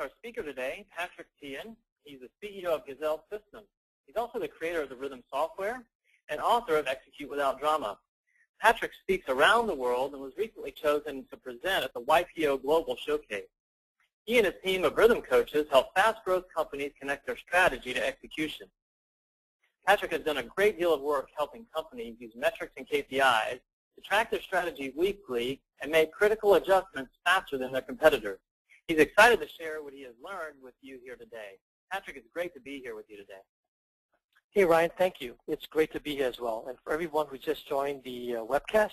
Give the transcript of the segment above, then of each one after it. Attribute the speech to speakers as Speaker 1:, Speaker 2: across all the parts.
Speaker 1: our speaker today, Patrick Thean. He's the CEO of Gazelles Systems. He's also the creator of the Rhythm software and author of Execute Without Drama. Patrick speaks around the world and was recently chosen to present at the YPO Global Showcase. He and his team of rhythm coaches help fast-growth companies connect their strategy to execution. Patrick has done a great deal of work helping companies use metrics and KPIs to track their strategy weekly and make critical adjustments faster than their competitors. He's excited to share what he has learned with you here today. Patrick, it's great to be here with you today.
Speaker 2: Hey, Ryan, thank you. It's great to be here as well. And for everyone who just joined the webcast,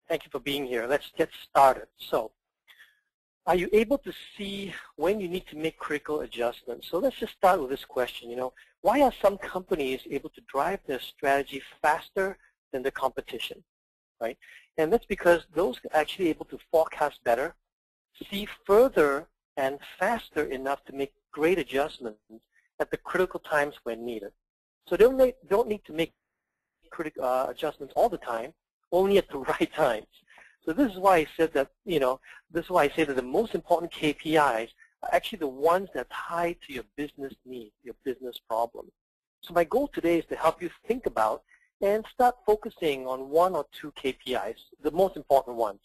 Speaker 2: thank you for being here. Let's get started. So, are you able to see when you need to make critical adjustments? So let's just start with this question. Why are some companies able to drive their strategy faster than the competition, right? And that's because those are actually able to forecast better, see further and faster enough to make great adjustments at the critical times when needed. So they don't need to make critical adjustments all the time, only at the right times. So this is why I said that, this is why I say that the most important KPIs are actually the ones that tie to your business need, your business problem. So my goal today is to help you think about and start focusing on one or two KPIs, the most important ones.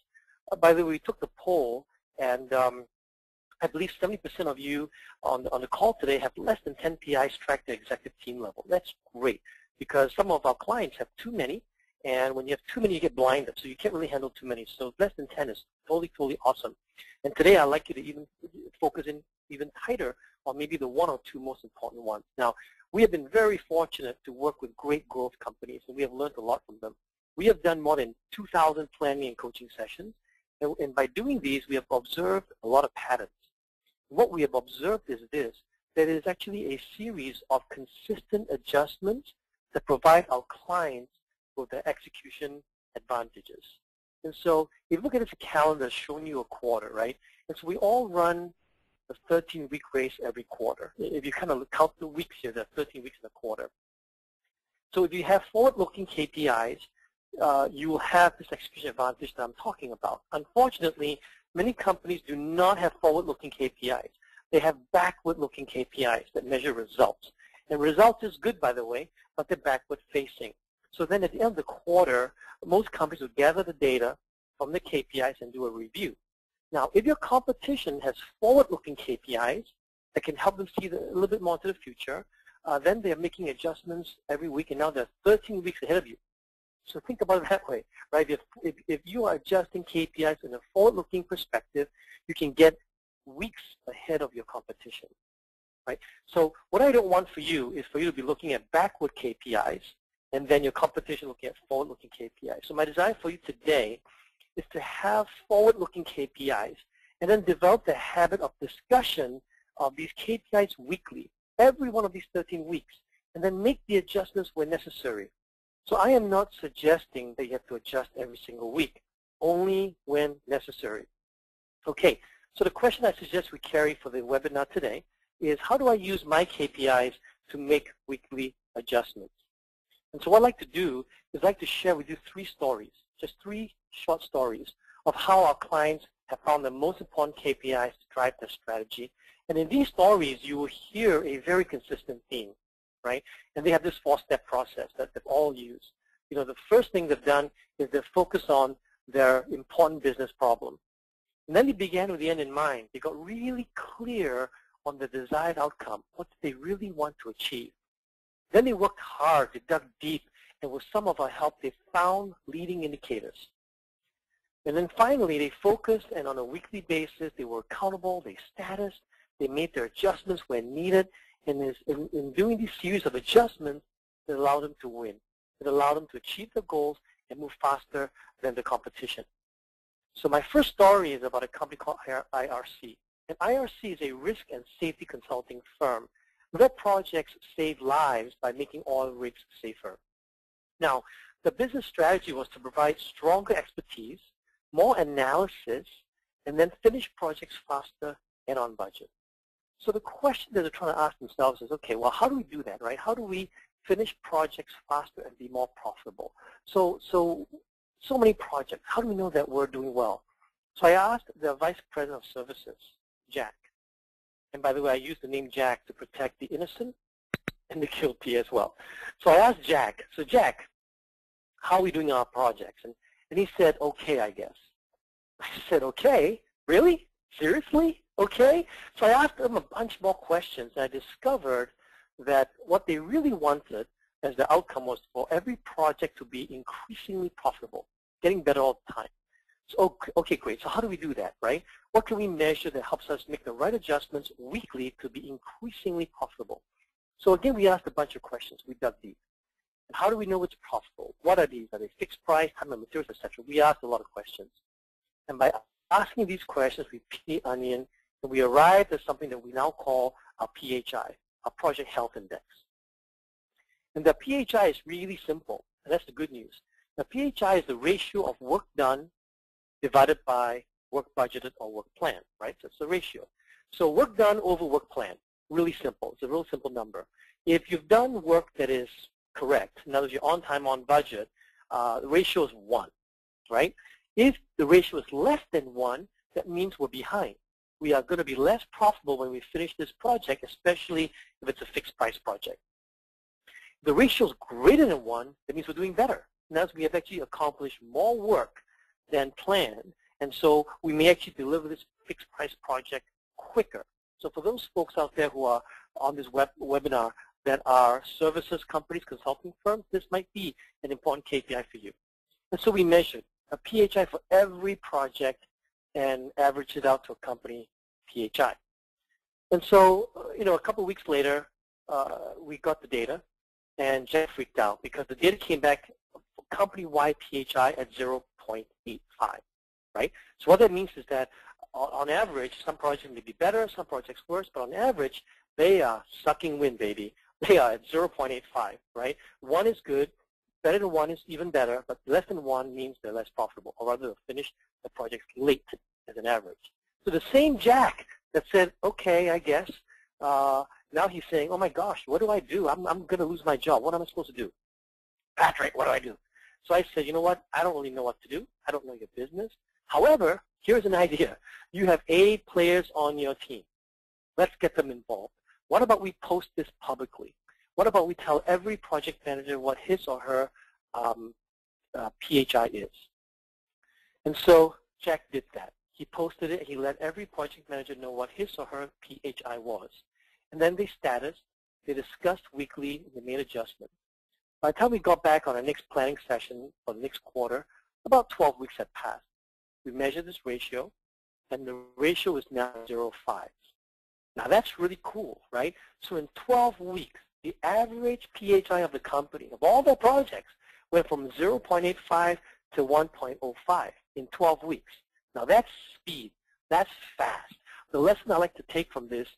Speaker 2: By the way, we took the poll, and I believe 70% of you on the call today have less than 10 PIs tracked at executive team level. That's great, because some of our clients have too many, and when you have too many, you get blinded, so you can't really handle too many. So less than 10 is totally awesome. And today, I'd like you to even focus in even tighter on maybe the one or two most important ones. Now, we have been very fortunate to work with great growth companies, and we have learned a lot from them. We have done more than 2,000 planning and coaching sessions, and by doing these, we have observed a lot of patterns. What we have observed is this, that it is actually a series of consistent adjustments that provide our clients with their execution advantages. And so if you look at this calendar showing you a quarter, right? And so we all run a 13-week race every quarter. If you kind of count the weeks here, there are 13 weeks in a quarter. So if you have forward-looking KPIs, you will have this execution advantage that I'm talking about. Unfortunately, many companies do not have forward-looking KPIs. They have backward-looking KPIs that measure results. And results is good, by the way, but they're backward-facing. So then at the end of the quarter, most companies will gather the data from the KPIs and do a review. Now, if your competition has forward-looking KPIs that can help them see a little bit more into the future, then they're making adjustments every week, and now they're 13 weeks ahead of you. So think about it that way, right? If you are adjusting KPIs in a forward-looking perspective, you can get weeks ahead of your competition, right? So what I don't want for you is for you to be looking at backward KPIs and then your competition looking at forward-looking KPIs. So my desire for you today is to have forward-looking KPIs and then develop the habit of discussion of these KPIs weekly, every one of these 13 weeks, and then make the adjustments where necessary. So I am not suggesting that you have to adjust every single week, only when necessary. Okay, so the question I suggest we carry for the webinar today is, how do I use my KPIs to make weekly adjustments? And so what I'd like to do is I'd like to share with you three stories, just three short stories of how our clients have found the most important KPIs to drive their strategy. And in these stories, you will hear a very consistent theme, right? And they have this four-step process that they've all used. The first thing they've done is they've focused on their important business problem. And then they began with the end in mind. They got really clear on the desired outcome, what they really want to achieve. Then they worked hard, they dug deep, and with some of our help, they found leading indicators. And then finally, they focused, and on a weekly basis, they were accountable, they statused, they made their adjustments when needed, and in doing these series of adjustments, it allowed them to win. It allowed them to achieve their goals and move faster than the competition. So my first story is about a company called IRC. And IRC is a risk and safety consulting firm. Their projects save lives by making oil rigs safer. Now, the business strategy was to provide stronger expertise, more analysis, and then finish projects faster and on budget. So the question that they're trying to ask themselves is, okay, well, how do we do that, right? How do we finish projects faster and be more profitable? So many projects. How do we know that we're doing well? So I asked the Vice President of Services, Jack, And by the way, I use the name Jack to protect the innocent and the guilty as well. So I asked Jack, so Jack, how are we doing on our projects? And he said, okay, I guess. I said, okay, really? Seriously? Okay? So I asked them a bunch more questions, and I discovered that what they really wanted as the outcome was for every project to be increasingly profitable, getting better all the time. So, okay, great. So how do we do that, right? What can we measure that helps us make the right adjustments weekly to be increasingly profitable? So again, we asked a bunch of questions. We dug deep. And how do we know it's profitable? What are these? Are they fixed price, time and materials, etc.? We asked a lot of questions. And by asking these questions, we peeled the onion, and we arrived at something that we now call our PHI, our Project Health Index. And the PHI is really simple, and that's the good news. The PHI is the ratio of work done divided by work budgeted or work planned, right? So it's the ratio. So work done over work planned, really simple. It's a real simple number. If you've done work that is correct, in other words, you're on time, on budget, the ratio is 1, right? If the ratio is less than 1, that means we're behind. We are going to be less profitable when we finish this project, especially if it's a fixed price project. If the ratio is greater than 1, that means we're doing better. And that's we have actually accomplished more work than planned, and so we may actually deliver this fixed price project quicker. So for those folks out there who are on this webinar that are services companies, consulting firms, this might be an important KPI for you. And so we measured a PHI for every project and averaged it out to a company PHI. And so, a couple of weeks later, we got the data, and Jack freaked out because the data came back company-wide PHI at 0.85, right? So what that means is that on average, some projects may be better, some projects worse, but on average, they are sucking wind, baby. They are at 0.85, right? 1 is good, better than 1 is even better, but less than 1 means they're less profitable, or rather they'll finish the projects late as an average. So the same Jack that said, okay, I guess, now he's saying, oh my gosh, what do I do? I'm going to lose my job. What am I supposed to do? Patrick, what do I do? So I said, you know what? I don't really know what to do. I don't know your business. However, here's an idea. You have A players on your team. Let's get them involved. What about we post this publicly? What about we tell every project manager what his or her PHI is? And so Jack did that. He posted it. He let every project manager know what his or her PHI was. And then they statused. They discussed weekly, and they made adjustments. By the time we got back on our next planning session for the next quarter, about 12 weeks had passed. We measured this ratio, and the ratio is now 0.5. Now that's really cool, right? So in 12 weeks, the average PHI of the company, of all their projects, went from 0.85 to 1.05 in 12 weeks. Now that's speed. That's fast. The lesson I like to take from this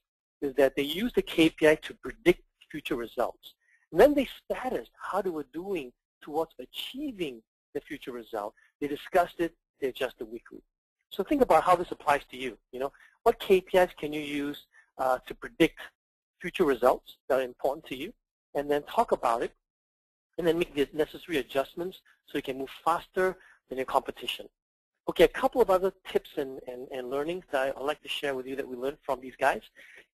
Speaker 2: is that they use the KPI to predict future results. And then they statused how they were doing towards achieving the future result. They discussed it. They adjusted weekly. So think about how this applies to you. What KPIs can you use to predict future results that are important to you, and then talk about it, and then make the necessary adjustments so you can move faster than your competition. Okay, a couple of other tips and learnings that I'd like to share with you that we learned from these guys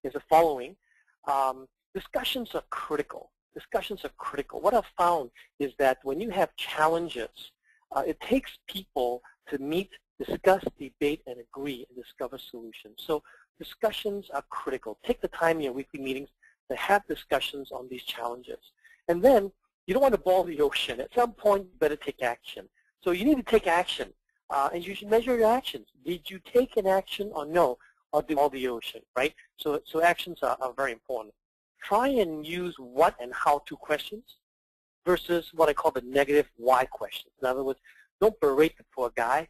Speaker 2: is the following. Discussions are critical. Discussions are critical. What I've found is that when you have challenges, it takes people to meet, discuss, debate, and agree and discover solutions. So discussions are critical. Take the time in your weekly meetings to have discussions on these challenges. And then you don't want to boil the ocean. At some point, you better take action. So you need to take action, and you should measure your actions. Did you take an action or no, or do all the ocean, right? So actions are very important. Try and use what and how to questions versus what I call the negative why questions. In other words, don't berate the poor guy.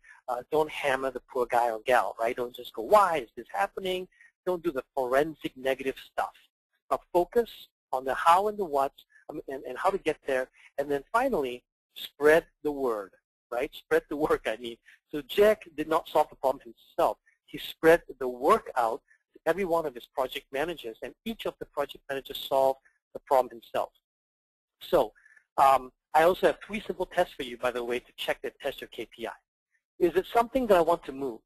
Speaker 2: Don't hammer the poor guy or gal, right? Don't just go, why is this happening? Don't do the forensic negative stuff. But focus on the how and the what and how to get there. And then finally, spread the word, right? Spread the work, I mean. So Jack did not solve the problem himself. He spread the work out to every one of his project managers, and each of the project managers solved the problem himself. So I also have 3 simple tests for you, by the way, to check that test your KPI. Is it something that I want to move?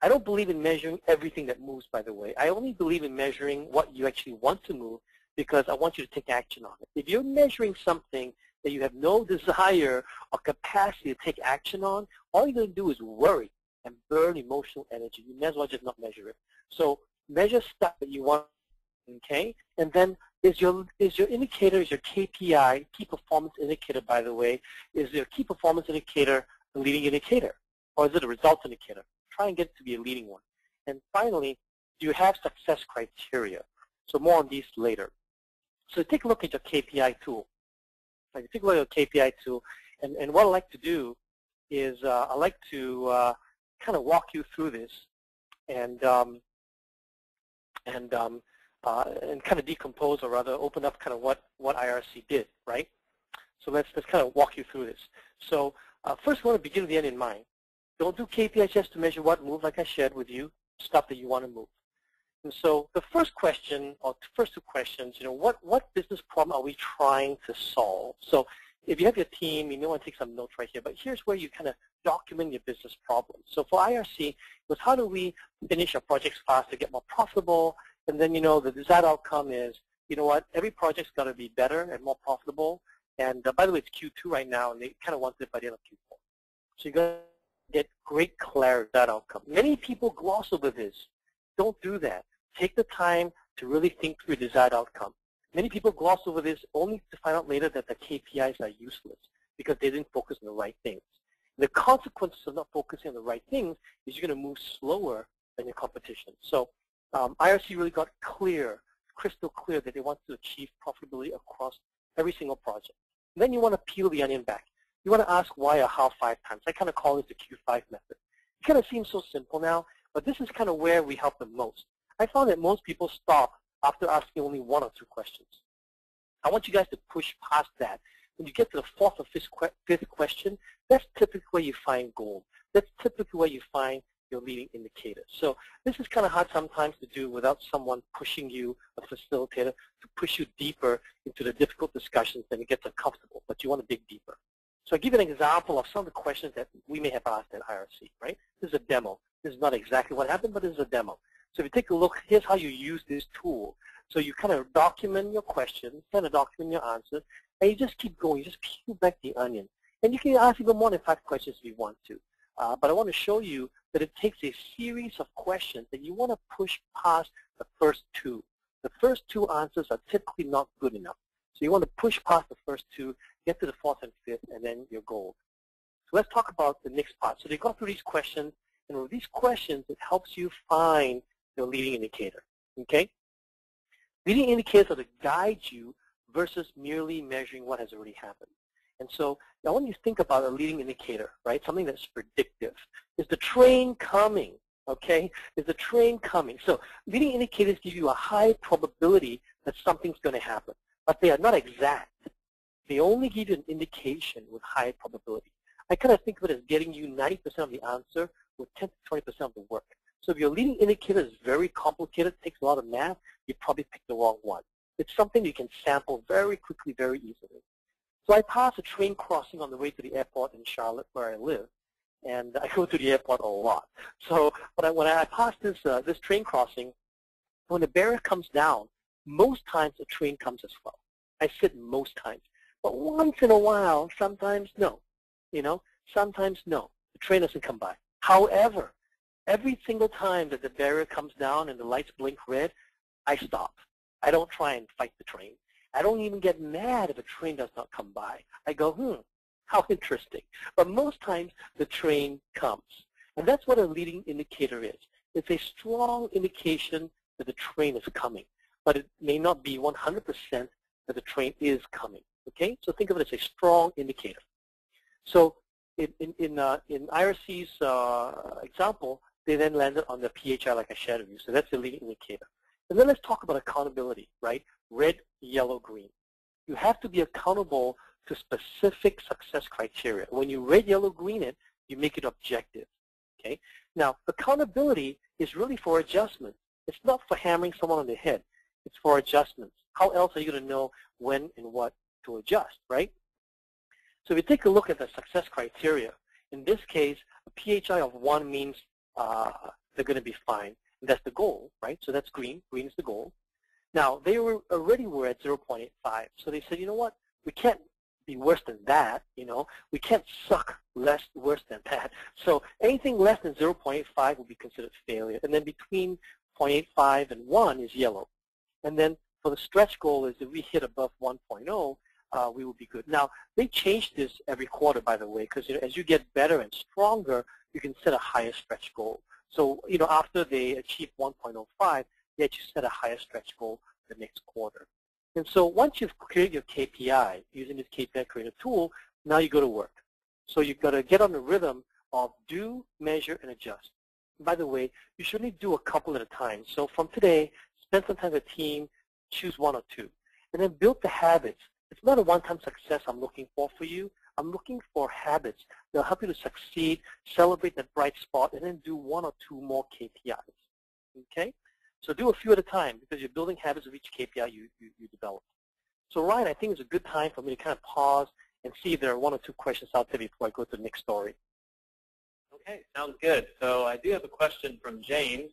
Speaker 2: I don't believe in measuring everything that moves, by the way. I only believe in measuring what you actually want to move because I want you to take action on it. If you're measuring something that you have no desire or capacity to take action on, all you're going to do is worry and burn emotional energy. You may as well just not measure it. So measure stuff that you want, okay? And then is your indicator, is your KPI, key performance indicator, by the way, is your key performance indicator a leading indicator? Or is it a results indicator? Try and get it to be a leading one. And finally, do you have success criteria? So more on these later. So take a look at your KPI tool. Like, take a look at your KPI tool, and what I like to do is I like to kind of walk you through this and kind of decompose, or rather open up kind of what IRC did, right? So let's kind of walk you through this. So first, we want to begin with the end in mind. Don't do KPIs just to measure what move, like I shared with you, stuff that you want to move. And so the first question, or first two questions, what business problem are we trying to solve? So if you have your team, you may want to take some notes right here, but here's where you kind of document your business problem. So for IRC, it was how do we finish our projects faster, get more profitable, and then, the desired outcome is, every project's got to be better and more profitable. And by the way, it's Q2 right now, and they kind of want it by the end of Q4. So you're going to get great clarity on that outcome. Many people gloss over this. Don't do that. Take the time to really think through your desired outcome. Many people gloss over this only to find out later that the KPIs are useless because they didn't focus on the right things. The consequences of not focusing on the right things is you're going to move slower than your competition. So IRC really got clear, crystal clear, that they want to achieve profitability across every single project. And then you want to peel the onion back. You want to ask why or how 5 times. I kind of call it the Q5 method. It kind of seems so simple now, but this is kind of where we help them most. I found that most people stop after asking only 1 or 2 questions. I want you guys to push past that. When you get to the 4th or 5th question, that's typically where you find gold. That's typically where you find your leading indicator. So this is kind of hard sometimes to do without someone pushing you, a facilitator, to push you deeper into the difficult discussions, then it gets uncomfortable, but you want to dig deeper. So I'll give you an example of some of the questions that we may have asked at IRC, right? This is a demo. This is not exactly what happened, but this is a demo. So if you take a look, here's how you use this tool. So you kind of document your questions, kind of document your answers, and you just keep going. You just peel back the onion. And you can ask even more than 5 questions if you want to. But I want to show you that it takes a series of questions that you want to push past the first 2. The first 2 answers are typically not good enough. So you want to push past the first 2, get to the 4th and 5th, and then you're gold. So let's talk about the next part. So they go through these questions, and with these questions, it helps you find your leading indicator, okay? Leading indicators are to guide you versus merely measuring what has already happened. And so I want you to think about a leading indicator, right? Something that's predictive. Is the train coming, okay? Is the train coming? So leading indicators give you a high probability that something's going to happen, but they are not exact. They only give you an indication with high probability. I kind of think of it as getting you 90% of the answer with 10 to 20% of the work. So if your leading indicator is very complicated, takes a lot of math, you probably picked the wrong one. It's something you can sample very quickly, very easily. So I passed a train crossing on the way to the airport in Charlotte, where I live, and I go to the airport a lot. So when I pass this train crossing, when the barrier comes down, most times the train comes as well. I said most times. But once in a while, sometimes no. Sometimes no. The train doesn't come by. However, every single time that the barrier comes down and the lights blink red, I stop. I don't try and fight the train. I don't even get mad if a train does not come by. I go, how interesting. But most times the train comes. And that's what a leading indicator is. It's a strong indication that the train is coming. But it may not be 100% that the train is coming. Okay? So think of it as a strong indicator. So in IRC's example, they then landed on the PHI like I shared with you. So that's the leading indicator. And then let's talk about accountability, right? Red, yellow, green. You have to be accountable to specific success criteria. When you red, yellow, green it, you make it objective, okay? Now, accountability is really for adjustment. It's not for hammering someone on the head. It's for adjustments. How else are you going to know when and what to adjust, right? So if you take a look at the success criteria, in this case, a PHI of 1 means that they're going to be fine. And that's the goal, right? So that's green. Green is the goal. Now, they already were at 0.85. So they said, you know what? We can't be worse than that, you know. We can't suck worse than that. So anything less than 0.85 will be considered failure. And then between 0.85 and 1 is yellow. And then for the stretch goal is if we hit above 1.0, we will be good. Now, they changed this every quarter, by the way, because as you get better and stronger, you can set a higher stretch goal. So, after they achieve 1.05, they actually set a higher stretch goal the next quarter. And so once you've created your KPI, using this KPI creator tool, now you go to work. So you've got to get on the rhythm of do, measure, and adjust. And by the way, you should only do a couple at a time. So from today, spend some time with a team, choose one or two, and then build the habits. It's not a one-time success I'm looking for you. I'm looking for habits that will help you to succeed, celebrate that bright spot, and then do one or two more KPIs. Okay? So do a few at a time because you're building habits of each KPI you develop. So Ryan, I think it's a good time for me to kind of pause and see if there are one or two questions out there before I go to the next story.
Speaker 1: Okay, sounds good. So I do have a question from James.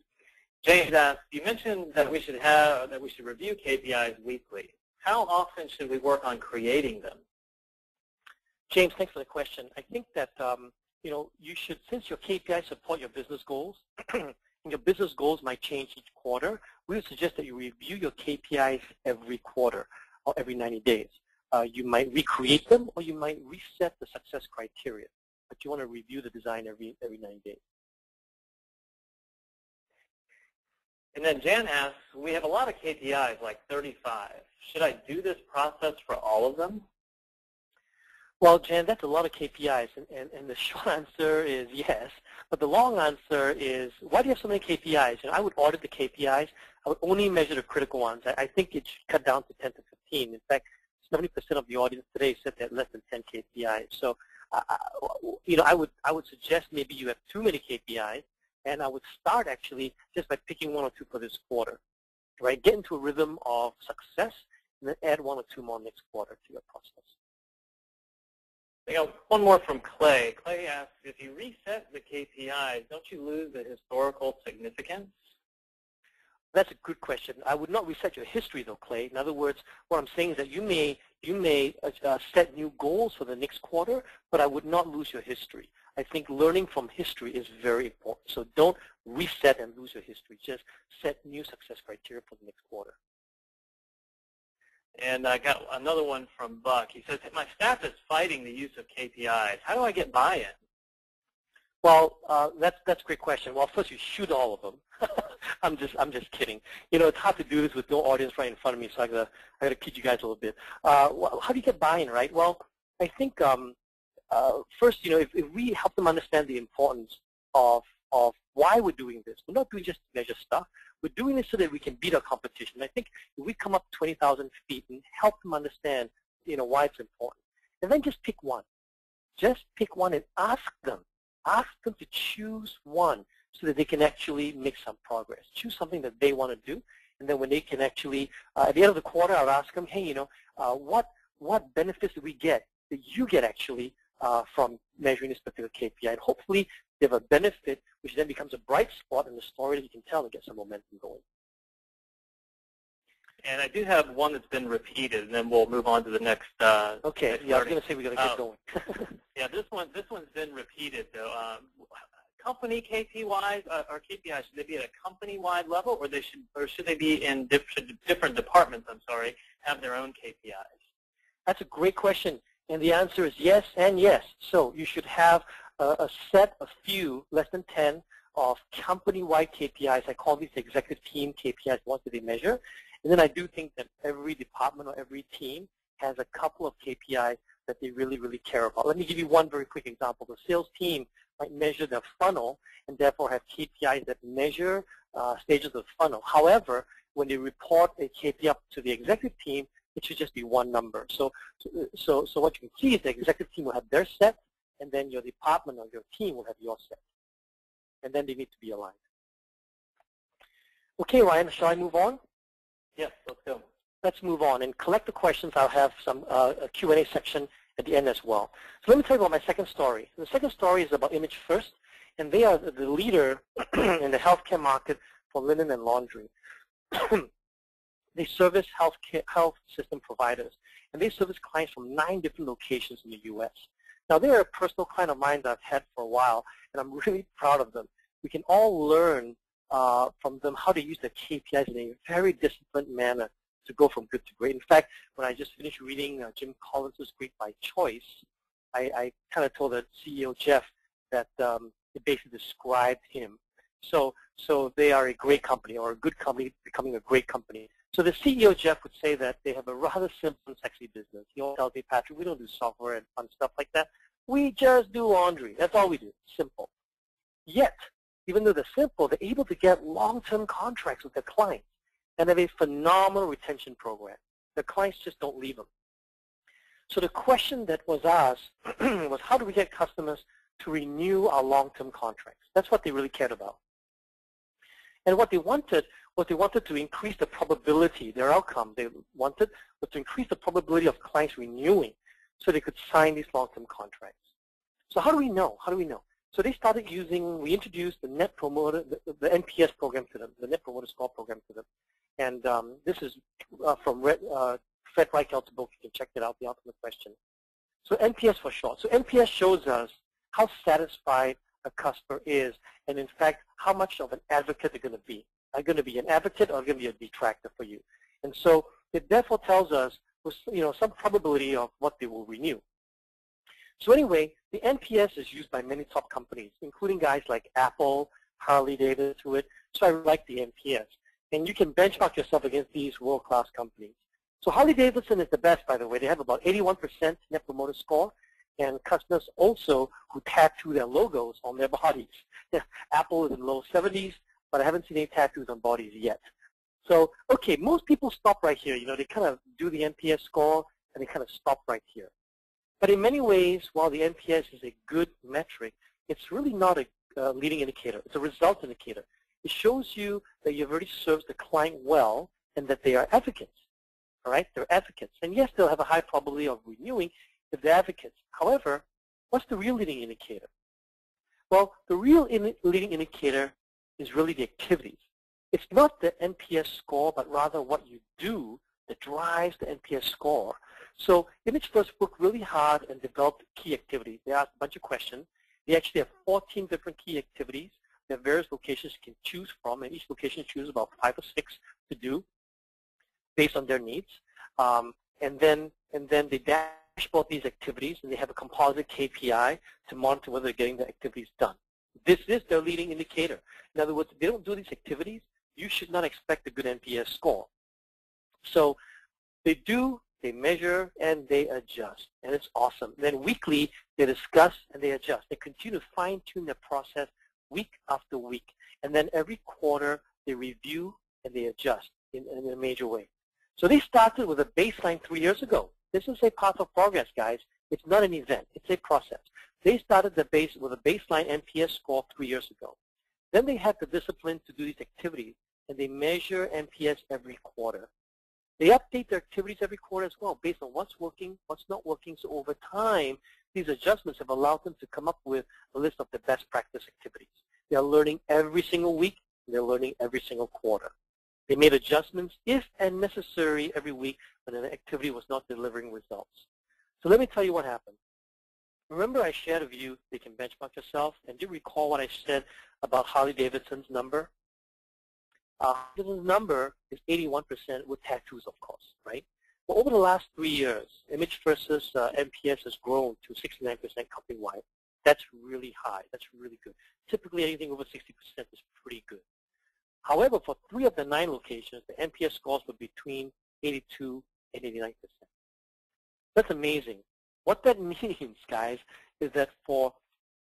Speaker 1: James asks, you mentioned that we should review KPIs weekly. How often should we work on creating them?
Speaker 2: James, thanks for the question. I think that you should, since your KPIs support your business goals, and your business goals might change each quarter, we would suggest that you review your KPIs every quarter or every 90 days. You might recreate them or you might reset the success criteria, but you want to review the design every 90 days.
Speaker 1: And then Jan asks, we have a lot of KPIs, like 35. Should I do this process for all of them?
Speaker 2: Well, Jan, that's a lot of KPIs, and the short answer is yes. But the long answer is, why do you have so many KPIs? I would audit the KPIs. I would only measure the critical ones. I think it should cut down to 10 to 15. In fact, 70% of the audience today said they had less than 10 KPIs. So, I would suggest maybe you have too many KPIs, and I would start actually just by picking one or two for this quarter. Right? Get into a rhythm of success, and then add one or two more next quarter to your process.
Speaker 1: One more from Clay. Clay asks, if you reset the KPIs, don't you lose the historical significance?
Speaker 2: That's a good question. I would not reset your history, though, Clay. In other words, what I'm saying is that you may set new goals for the next quarter, but I would not lose your history. I think learning from history is very important. So don't reset and lose your history. Just set new success criteria for the next quarter.
Speaker 1: And I got another one from Buck. He says, my staff is fighting the use of KPIs. How do I get buy-in?
Speaker 2: Well, that's a great question. Well, first you shoot all of them. I'm just kidding. It's hard to do this with no audience right in front of me, so I gotta kid you guys a little bit. How do you get buy-in, right? Well, I think first, if we help them understand the importance of why we're doing this, we're not doing just to measure stuff. We're doing this so that we can beat our competition. I think if we come up 20,000 feet and help them understand, why it's important, and then just pick one. Just pick one and ask them to choose one so that they can actually make some progress. Choose something that they want to do, and then when they can actually, at the end of the quarter, I'll ask them, hey, what benefits do we get that you get actually from measuring this particular KPI? And hopefully they have a benefit, which then becomes a bright spot in the story that you can tell and get some momentum going.
Speaker 1: And I do have one that's been repeated, and then we'll move on to the next.
Speaker 2: Okay.
Speaker 1: Next
Speaker 2: yeah, I was going to say we got to get going.
Speaker 1: Yeah, this one's been repeated though. Company KPIs or KPIs, should they be at a company-wide level, or should they be in different departments? I'm sorry, have their own KPIs.
Speaker 2: That's a great question, and the answer is yes and yes. So you should have a set of few, less than 10, of company-wide KPIs. I call these executive team KPIs, ones that they measure. And then I do think that every department or every team has a couple of KPIs that they really, really care about. Let me give you one very quick example. The sales team might measure their funnel and therefore have KPIs that measure stages of the funnel. However, when they report a KPI up to the executive team, it should just be one number. So what you can see is the executive team will have their set, and then your department or your team will have your set. And then they need to be aligned. Okay, Ryan, shall I move on?
Speaker 1: Yes, let's go.
Speaker 2: Let's move on and collect the questions. I'll have some a Q&A section at the end as well. So let me tell you about my second story. The second story is about ImageFIRST, And they are the leader in the healthcare market for linen and laundry. They service health system providers, and they service clients from 9 different locations in the U.S. Now, they're a personal client of mine that I've had for a while, and I'm really proud of them. We can all learn from them how to use the KPIs in a very disciplined manner to go from good to great. In fact, when I just finished reading Jim Collins' Great by Choice, I kind of told the CEO, Jeff, that it basically described him. So they are a great company, or a good company becoming a great company. So the CEO, Jeff, would say that they have a rather simple and sexy business. He always tells me, Patrick, we don't do software and fun stuff like that. We just do laundry. That's all we do. Simple. Yet, even though they're simple, they're able to get long-term contracts with their clients and have a phenomenal retention program. The clients just don't leave them. So the question that was asked was, how do we get customers to renew our long-term contracts? That's what they really cared about. And what they wanted was they wanted to increase the probability, their outcome they wanted was to increase the probability of clients renewing so they could sign these long-term contracts. So how do we know? How do we know? So they started using, we introduced the Net Promoter, the NPS program to them, the Net Promoter Score program to them. And this is from Fred Reichelt's book. You can check it out, The Ultimate Question. So NPS for short. So NPS shows us how satisfied a customer is, and in fact, how much of an advocate they're going to be. Are going to be an advocate or going to be a detractor for you? And so it therefore tells us, some probability of what they will renew. So anyway, the NPS is used by many top companies, including guys like Apple, Harley-Davidson, to it. So I like the NPS. And you can benchmark yourself against these world-class companies. So Harley-Davidson is the best, by the way. They have about 81% Net Promoter Score, and customers also who tattoo their logos on their bodies. Apple is in low 70s, but I haven't seen any tattoos on bodies yet. So, okay, most people stop right here. They kind of do the NPS score, and they kind of stop right here. But in many ways, while the NPS is a good metric, it's really not a leading indicator. It's a result indicator. It shows you that you've already served the client well and that they are advocates. All right, they're advocates. And yes, they'll have a high probability of renewing if they're advocates. However, what's the real leading indicator? Well, the real leading indicator is really the activities. It's not the NPS score, but rather what you do that drives the NPS score. So ImageFIRST worked really hard and developed key activities. They asked a bunch of questions. They actually have 14 different key activities. There are various locations you can choose from, and each location chooses about 5 or 6 to do based on their needs. And then they dashboard these activities, and they have a composite KPI to monitor whether they're getting the activities done. This is their leading indicator. In other words, if they don't do these activities, you should not expect a good NPS score. So they do, they measure, and they adjust, and it's awesome. Then weekly, they discuss and they adjust. They continue to fine-tune their process week after week. And then every quarter, they review and they adjust in a major way. So they started with a baseline 3 years ago. This is a path of progress, guys. It's not an event. It's a process. They started with a baseline NPS score 3 years ago. Then they had the discipline to do these activities, and they measure NPS every quarter. They update their activities every quarter as well, based on what's working, what's not working. So over time, these adjustments have allowed them to come up with a list of the best practice activities. They are learning every single week, and they're learning every single quarter. They made adjustments, if and necessary, every week when an activity was not delivering results. So let me tell you what happened. Remember I shared with you they can benchmark yourself, and do you recall what I said about Harley-Davidson's number? Harley-Davidson's number is 81% with tattoos, of course, right? Well, over the last 3 years, ImageFIRST's NPS has grown to 69% company-wide. That's really high. That's really good. Typically, anything over 60% is pretty good. However, for 3 of the 9 locations, the NPS scores were between 82 and 89%. That's amazing. What that means, guys, is that for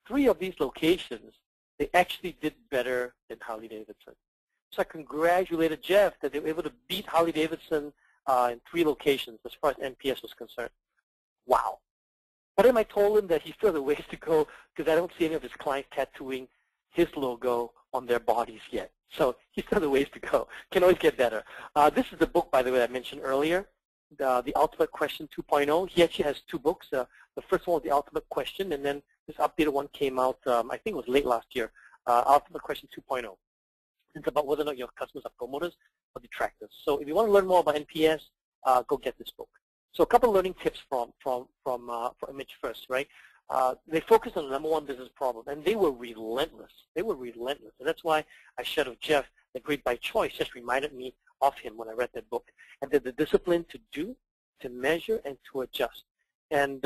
Speaker 2: 3 of these locations, they actually did better than Harley-Davidson. So I congratulated Jeff that they were able to beat Harley-Davidson in 3 locations as far as NPS was concerned. Wow. But then I told him that he still has a ways to go because I don't see any of his clients tattooing his logo on their bodies yet. So he still has a ways to go. Can always get better. This is the book, by the way, I mentioned earlier. the Ultimate Question 2.0. He actually has 2 books. The first one was the Ultimate Question, and then this updated one came out, I think it was late last year, Ultimate Question 2.0. It's about whether or not your customers are promoters or detractors. So if you want to learn more about NPS, go get this book. So a couple of learning tips from ImageFIRST, right? They focused on the #1 business problem, and they were relentless. They were relentless, and that's why I shared with Jeff that Great by Choice just reminded me of him when I read that book. And the discipline to do, to measure, and to adjust. And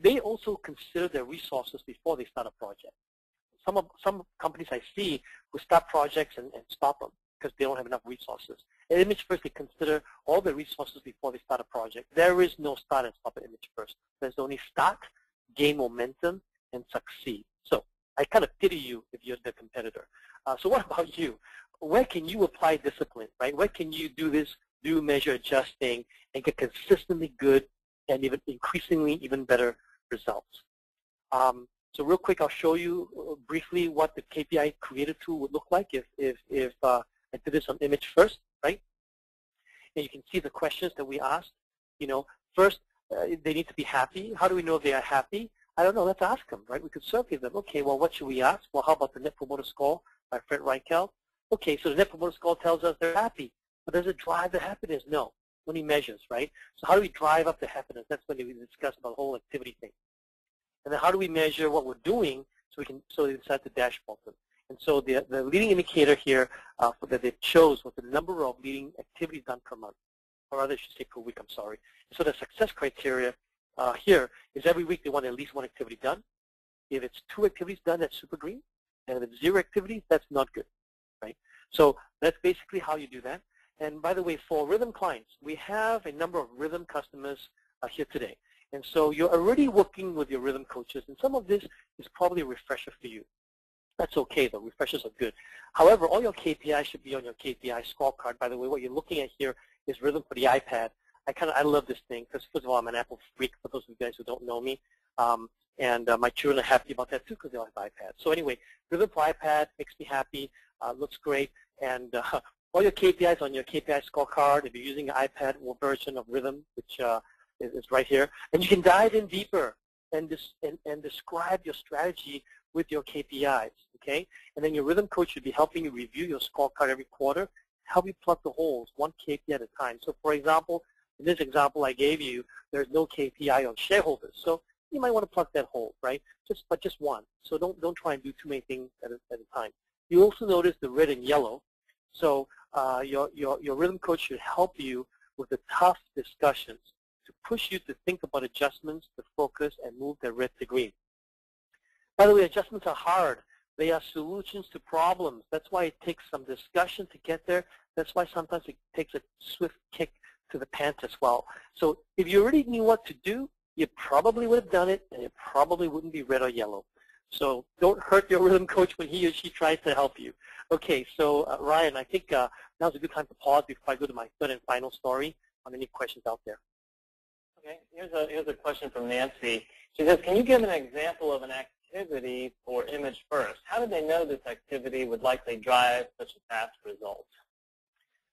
Speaker 2: they also consider their resources before they start a project. Some companies I see will start projects and stop them because they don't have enough resources. At ImageFIRST, they consider all the resources before they start a project. There is no start and stop at ImageFIRST. There's only start, gain momentum, and succeed. So I kind of pity you if you're the competitor. So what about you? Where can you apply discipline, right? Where can you do this, do measure, adjusting, and get consistently good and even increasingly even better results? So real quick, I'll show you briefly what the KPI creator tool would look like if I did this on ImageFIRST, right? And you can see the questions that we asked. You know, first, they need to be happy. How do we know they are happy? I don't know. Let's ask them, right? We could survey them. Okay, well, what should we ask? Well, how about the Net Promoter Score by Fred Reichelt? Okay, so the Net Promoter Score tells us they're happy. But does it drive the happiness? No. Only measures, right? So how do we drive up the happiness? That's when we discuss the whole activity thing. And then how do we measure what we're doing so they decide to dashboard them? And so the leading indicator here that they chose was the number of leading activities done per month, or rather I should say per week, I'm sorry. So the success criteria here is every week they want at least 1 activity done. If it's 2 activities done, that's super green. And if it's 0 activities, that's not good, right? So that's basically how you do that. And by the way, for Rhythm clients, we have a number of Rhythm customers here today. And so you're already working with your Rhythm coaches, and some of this is probably a refresher for you. That's okay, though. Refreshers are good. However, all your KPIs should be on your KPI scorecard. By the way, what you're looking at here is Rhythm for the iPad. I love this thing because, first of all, I'm an Apple freak, for those of you guys who don't know me. And my children are happy about that, too, because they all have iPads. So anyway, Rhythm for iPad makes me happy, looks great. And all your KPIs on your KPI scorecard, if you're using an iPad version of Rhythm, which is right here. And you can dive in deeper and describe your strategy with your KPIs, okay? And then your Rhythm coach should be helping you review your scorecard every quarter, help you plug the holes, 1 KPI at a time. So for example, in this example I gave you, there's no KPI on shareholders. So you might want to plug that hole, right? But just 1. So don't try and do too many things at a time. You also notice the red and yellow. So your Rhythm coach should help you with the tough discussions to push you to think about adjustments, to focus, and move the red to green. By the way, adjustments are hard. They are solutions to problems. That's why it takes some discussion to get there. That's why sometimes it takes a swift kick to the pants as well. So if you already knew what to do, you probably would have done it, and it probably wouldn't be red or yellow. So don't hurt your Rhythm coach when he or she tries to help you. Okay, so Ryan, I think now's a good time to pause before I go to my third and final story on any questions out there.
Speaker 1: Okay, here's a question from Nancy. She says, can you give an example of an activity for ImageFIRST? How did they know this activity would likely drive such a fast result?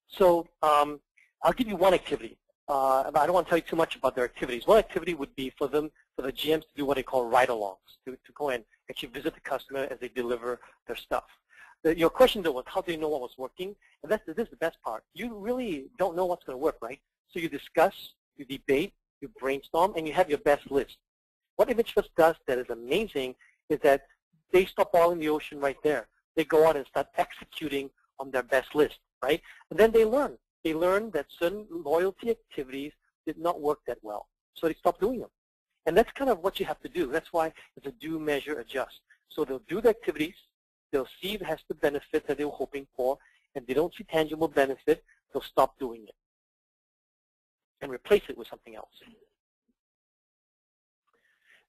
Speaker 2: So I'll give you one activity. But I don't want to tell you too much about their activities. One activity would be for the GMs to do what they call ride-alongs, to go and actually visit the customer as they deliver their stuff. Your question, though, was how do you know what was working? And this is the best part. You really don't know what's going to work, right? So you discuss, you debate, you brainstorm, and you have your best list. What ImageFIRST does that is amazing is that they stop boiling the ocean right there. They go out and start executing on their best list, right? And then they learn. They learn that certain loyalty activities did not work that well, so they stop doing them. And that's kind of what you have to do. That's why it's a do, measure, adjust. So they'll do the activities. They'll see if it has the benefit that they were hoping for, and they don't see tangible benefit, they'll stop doing it and replace it with something else.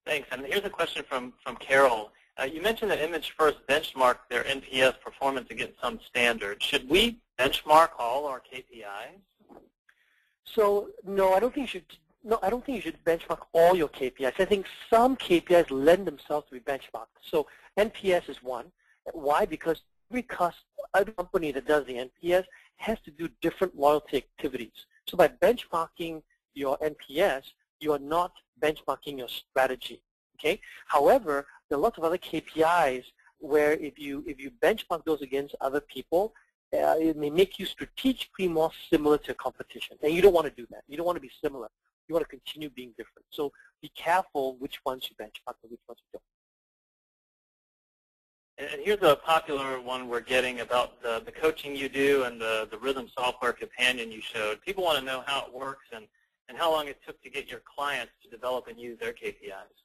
Speaker 1: Thanks. And here's a question from Carol. You mentioned that ImageFIRST benchmarked their NPS performance against some standards. Should we benchmark all our KPIs?
Speaker 2: So no, I don't think you should. No, I don't think you should benchmark all your KPIs. I think some KPIs lend themselves to be benchmarked. So NPS is one. Why? Because every company that does the NPS has to do different loyalty activities. So by benchmarking your NPS, you are not benchmarking your strategy. Okay. However, there are lots of other KPIs where if you benchmark those against other people, it may make you strategically more similar to competition. And you don't want to do that. You don't want to be similar. You want to continue being different. So be careful which ones you benchmark and which ones you don't.
Speaker 1: And here's a popular one we're getting about the coaching you do and the rhythm software companion you showed. People want to know how it works and how long it took to get your clients to develop and use their KPIs.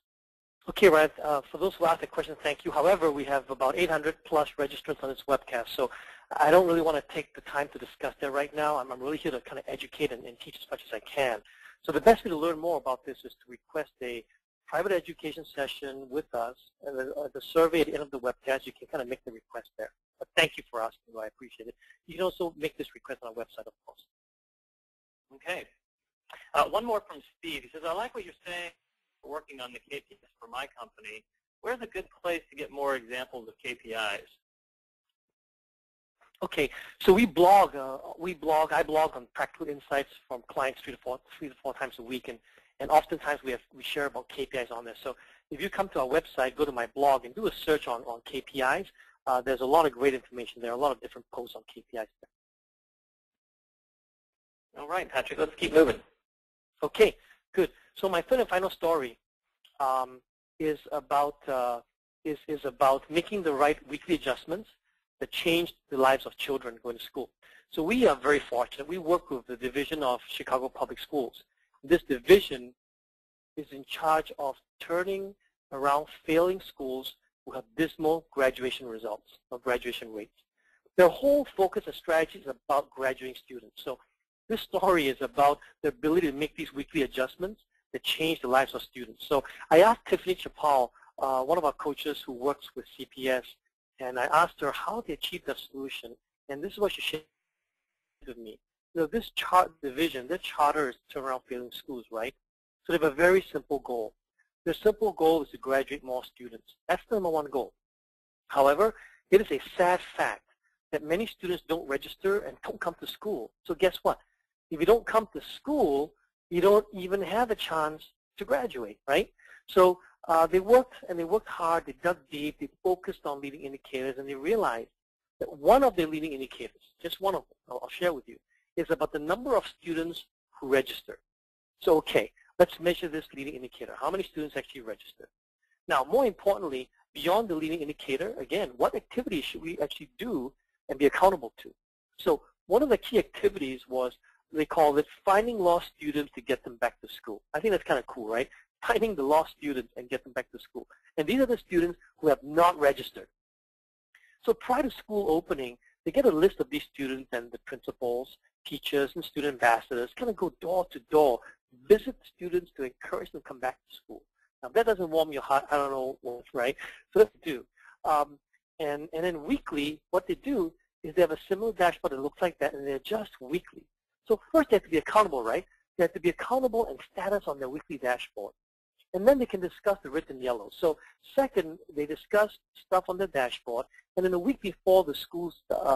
Speaker 2: Okay, Ryan, for those who asked the question, thank you. However, we have about 800 plus registrants on this webcast, so I don't really want to take the time to discuss that right now. I'm really here to kind of educate and teach as much as I can. So the best way to learn more about this is to request a private education session with us. And the survey at the end of the webcast, you can kind of make the request there. But thank you for asking. I appreciate it. You can also make this request on our website, of course.
Speaker 1: Okay. One more from Steve. He says, I like what you're saying. Working on the KPIs for my company. Where's a good place to get more examples of KPIs?
Speaker 2: Okay, so I blog on practical insights from clients three to four times a week, and oftentimes we share about KPIs on there. So if you come to our website, go to my blog and do a search on KPIs. There's a lot of great information there, a lot of different posts on KPIs there.
Speaker 1: All right, Patrick, let's keep moving.
Speaker 2: Okay, good. So my third and final story is about making the right weekly adjustments that change the lives of children going to school. So we are very fortunate. We work with the division of Chicago Public Schools. This division is in charge of turning around failing schools who have dismal graduation results or graduation rates. Their whole focus and strategy is about graduating students. So this story is about the ability to make these weekly adjustments that change the lives of students. So I asked Tiffany Chapal, one of our coaches who works with CPS, and I asked her how they achieved that solution, and this is what she shared with me. You know, this division, their charter is to turn around failing schools, right? So they have a very simple goal. Their simple goal is to graduate more students. That's the number one goal. However, it is a sad fact that many students don't register and don't come to school. So guess what? If you don't come to school, you don't even have a chance to graduate, right? So they worked hard, they dug deep, they focused on leading indicators, and they realized that one of their leading indicators, just one of them, I'll share with you, is about the number of students who register. So okay, let's measure this leading indicator. How many students actually register? Now, more importantly, beyond the leading indicator, again, what activities should we actually do and be accountable to? So one of the key activities was, they call it finding lost students to get them back to school. I think that's kind of cool, right? Finding the lost students and get them back to school. And these are the students who have not registered. So prior to school opening, they get a list of these students, and the principals, teachers, and student ambassadors kind of go door to door, visit students to encourage them to come back to school. Now, if that doesn't warm your heart, I don't know what's right. So that's what they do. And then weekly, what they do is they have a similar dashboard that looks like that, and they adjust weekly. So first, they have to be accountable, right? They have to be accountable and status on their weekly dashboard. And then they can discuss the written yellow. So second, they discuss stuff on the dashboard. And then a week before the school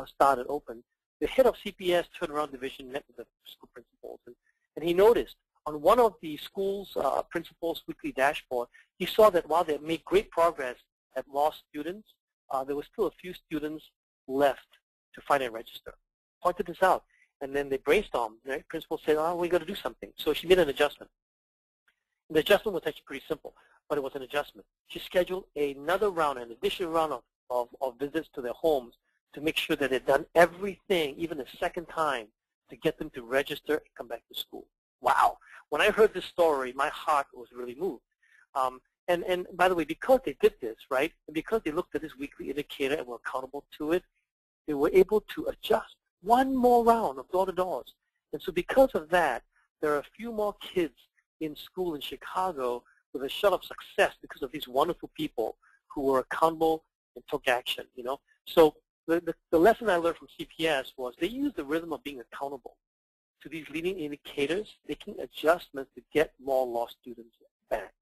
Speaker 2: started open, the head of CPS turnaround division met with the school principals. And he noticed on one of the school's principals' weekly dashboard, he saw that while they had made great progress at lost students, there was still a few students left to find and register. Pointed this out. And then they brainstormed. The principal said, oh, we got to do something. So she made an adjustment. And the adjustment was actually pretty simple, but it was an adjustment. She scheduled another round, an additional round of visits to their homes to make sure that they'd done everything, even the second time, to get them to register and come back to school. Wow. When I heard this story, my heart was really moved. And by the way, because they did this, right, and because they looked at this weekly indicator and were accountable to it, they were able to adjust one more round of door-to-doors. And so because of that, there are a few more kids in school in Chicago with a shot of success because of these wonderful people who were accountable and took action, you know. So the lesson I learned from CPS was they use the rhythm of being accountable to these leading indicators, making adjustments to get more lost students back.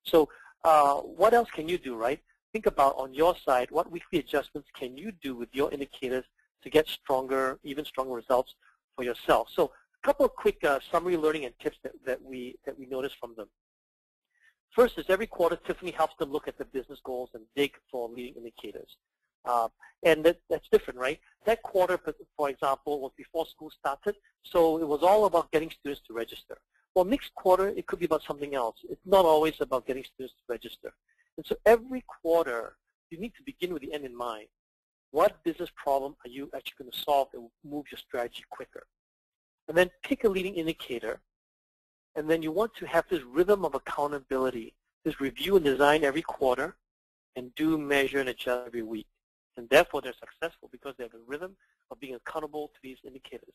Speaker 2: So what else can you do, right? Think about on your side, what weekly adjustments can you do with your indicators to get stronger, even stronger results for yourself. So A couple of quick summary learning and tips that we noticed from them. First is every quarter, Tiffany helps them look at the business goals and dig for leading indicators. And that's different, right? That quarter, for example, was before school started, so it was all about getting students to register. Well, next quarter, it could be about something else. It's not always about getting students to register. And so every quarter, you need to begin with the end in mind. What business problem are you actually going to solve that will move your strategy quicker? And then pick a leading indicator. And then you want to have this rhythm of accountability, this review and design every quarter, and do measure and adjust every week. And therefore, they're successful because they have a rhythm of being accountable to these indicators.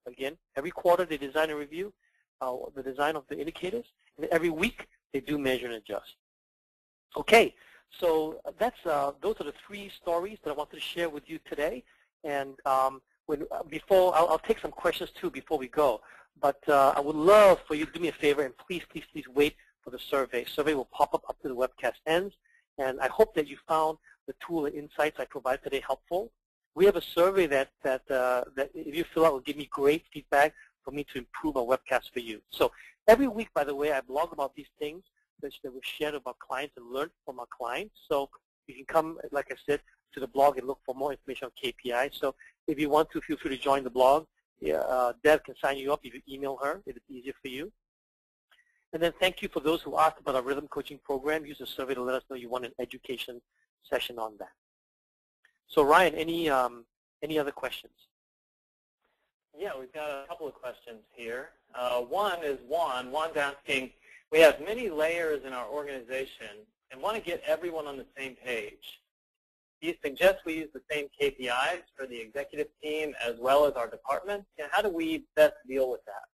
Speaker 2: Again, every quarter they design and review the design of the indicators, and every week they do measure and adjust. Okay, so that's those are the 3 stories that I wanted to share with you today. And before I'll take some questions too before we go. But I would love for you to do me a favor and please wait for the survey. Survey will pop up after the webcast ends. And I hope that you found the tool and insights I provided today helpful. We have a survey that if you fill out will give me great feedback for me to improve our webcast for you. So every week, by the way, I blog about these things that we've shared about clients and learned from our clients. So you can come, like I said, to the blog and look for more information on KPI. So if you want to, feel free to join the blog. Deb can sign you up if you email her if it's easier for you. And then thank you for those who asked about our rhythm coaching program. Use the survey to let us know you want an education session on that. So Ryan, any other questions?
Speaker 1: Yeah, we've got a couple of questions here. One is Juan's asking, we have many layers in our organization and want to get everyone on the same page. Do you suggest we use the same KPIs for the executive team as well as our departments? And how do we best deal with that?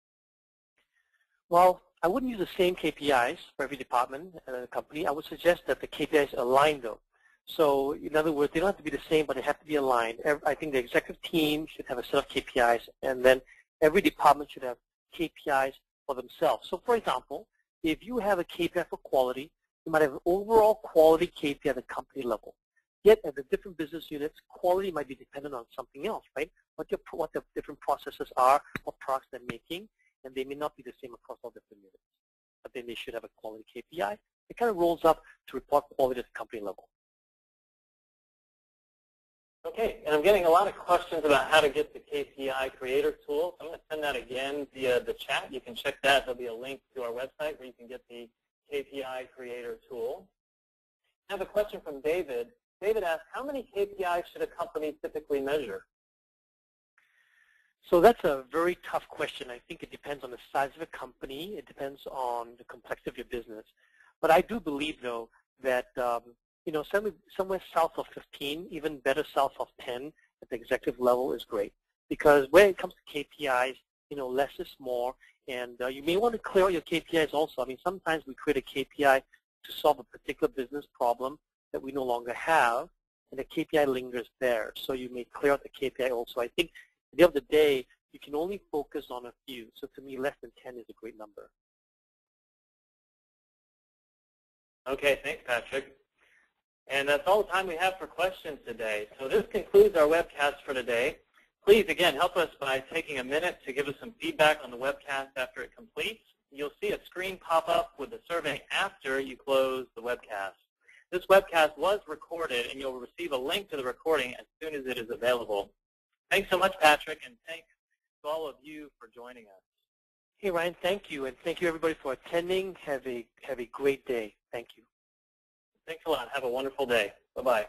Speaker 2: Well, I wouldn't use the same KPIs for every department in a company. I would suggest that the KPIs align though. So in other words, they don't have to be the same, but they have to be aligned. I think the executive team should have a set of KPIs, and then every department should have KPIs for themselves. So for example, if you have a KPI for quality, you might have an overall quality KPI at the company level. Yet at the different business units, quality might be dependent on something else, right? What the different processes are, what products they're making, and they may not be the same across all different units. But then they should have a quality KPI. It kind of rolls up to report quality at the company level.
Speaker 1: Okay, and I'm getting a lot of questions about how to get the KPI Creator tool. I'm going to send that again via the chat. You can check that. There'll be a link to our website where you can get the KPI Creator tool. I have a question from David. David asks, how many KPIs should a company typically measure?
Speaker 2: So that's a very tough question. I think it depends on the size of a company. It depends on the complexity of your business. But I do believe, though, that somewhere south of 15, even better south of 10 at the executive level is great. Because when it comes to KPIs, less is more. And you may want to clear out your KPIs also. I mean, sometimes we create a KPI to solve a particular business problem that we no longer have, and the KPI lingers there. So you may clear out the KPI also. I think at the end of the day, you can only focus on a few. So to me, less than 10 is a great number.
Speaker 1: Okay, thanks, Patrick. And that's all the time we have for questions today. So this concludes our webcast for today. Please, again, help us by taking a minute to give us some feedback on the webcast after it completes. You'll see a screen pop up with the survey after you close the webcast. This webcast was recorded, and you'll receive a link to the recording as soon as it is available. Thanks so much, Patrick, and thanks to all of you for joining us.
Speaker 2: Hey, Ryan, thank you, and thank you, everybody, for attending. Have a great day. Thank you.
Speaker 1: Thanks a lot. Have a wonderful day. Bye-bye.